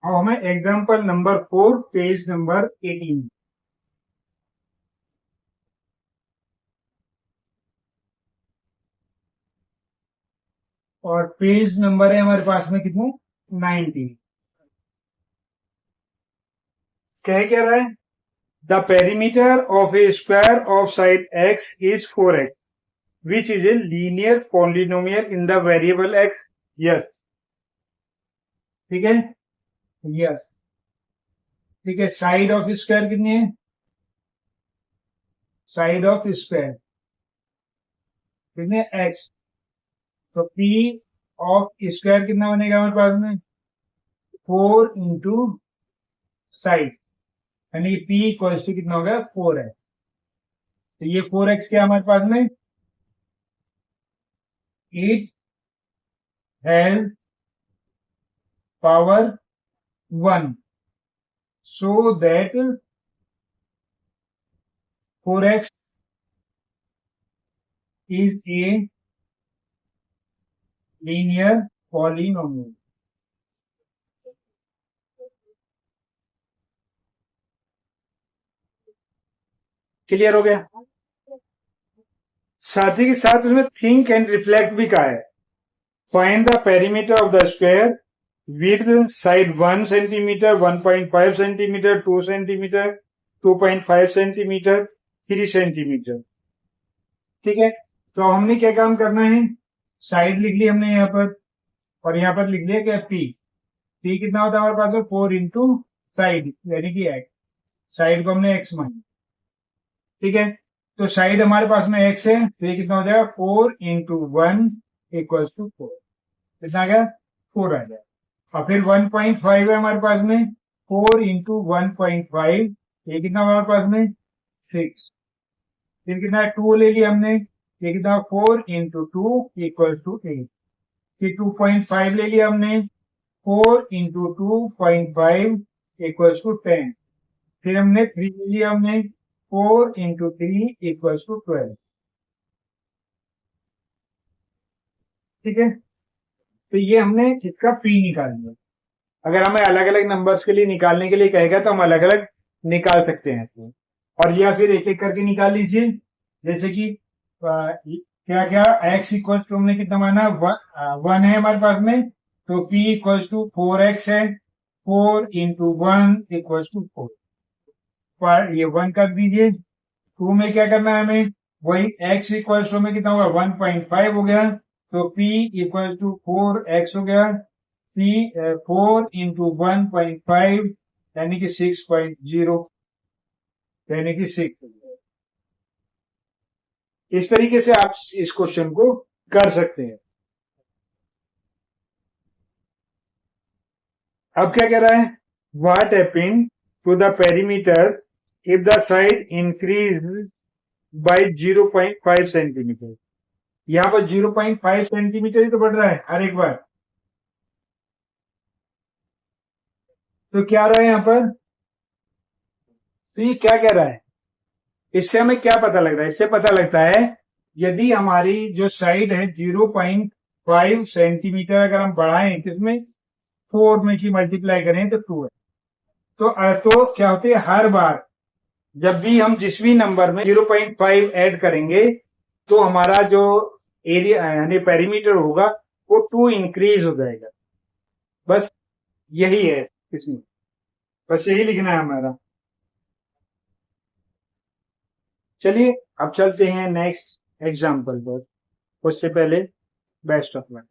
अब हमें example number 4 page number 18। और पेज नंबर है हमारे पास में कितने 19। क्या रहा है the perimeter of A square of side x is 4x which is a linear polynomial in the variable x। Yes ठीक है यस ठीक है। साइड ऑफ स्क्वायर कितनी है साइड ऑफ स्क्वायर कितने x तो p ऑफ स्क्वायर कितना बनेगा हमारे पास में 4 इंटू साइड यानी p इक्वल टू कितना हो गया 4 है। तो ये 4x क्या हमारे पास में it has power 1 so that 4x is a linear polynomial। Clear हो गया। साथ ही के साथ उसमें थिंक एंड रिफ्लेक्ट भी कहा है। Find the perimeter of the square width side 1 centimetre 1.5 centimetre 2 centimetre 2.5 centimetre 3 centimetre. ठीक है तो हमने क्या काम करना है साइड लिख ली हमने यहाँ पर और यहाँ पर लिख लिया क्या p कितना होता है हमारे पास 4 इंटू साइड यानी कि x साइड को हमने x माना। ठीक है तो साइड हमारे पास में x है तो ये कितना हो जाएगा 4 इंटू 1 इक्वल्स टू 4 कितना आ गया 4 आ जाएगा। और फिर 1.5 है हमारे पास में 4 इंटू 1.5 ये कितना हमारे पास में 6 फिर कितना 2 ले लिया हमने ये कितना 4 इंटू 2 इक्वल्स टू 8 फिर 2.5 ले लिया हमने 4 इंटू 2.5 इक्वल्स टू 10 फिर हमने 3 ले लिया हमने 4 इंटू 3 इक्वल्स टू 12। ठीक है तो ये हमने इसका p निकाल लिया। अगर हमें अलग अलग नंबर्स के लिए निकालने के लिए कहेगा तो हम अलग अलग निकाल सकते हैं इसमें और या फिर एक एक करके निकाल लीजिए। जैसे कि क्या क्या x इक्वल्स टू हमने कितना माना 1 है हमारे पास में तो p इक्वल्स टू 4x है 4 इंटू 1 इक्वल्स टू 4 ये 1 कर दीजिए। 2 में क्या करना है हमें वही x इक्वल्स टू में कितना होगा 1.5 हो गया तो p इक्वल टू 4x हो गया 4 इंटू 1.5 यानी कि 6.0 यानी कि 6। इस तरीके से आप इस क्वेश्चन को कर सकते हैं। अब क्या कह रहा है what happen to the perimeter if the side increase by 0.5 centimetre. यहां पर 0.5 सेंटीमीटर ही तो बढ़ रहा है हर एक बार। तो क्या रहा है यहां पर तो ये क्या कह रहा है इससे हमें क्या पता लग रहा है इससे पता लगता है यदि हमारी जो साइड है 0.5 सेंटीमीटर अगर हम बढ़ाएं तो इसमें 4 में की मल्टीप्लाई करें तो 2 है। तो क्या होती है हर बार जब भी हम जिस भी नंबर में 0.5 ऐड करेंगे तो हमारा जो एरिया यानी पेरीमीटर होगा वो 2 इंक्रीज हो जाएगा। बस यही है इसमें बस यही लिखना है हमारा। चलिए अब चलते हैं नेक्स्ट एग्जाम्पल पर। उससे पहले बेस्ट ऑफ लक।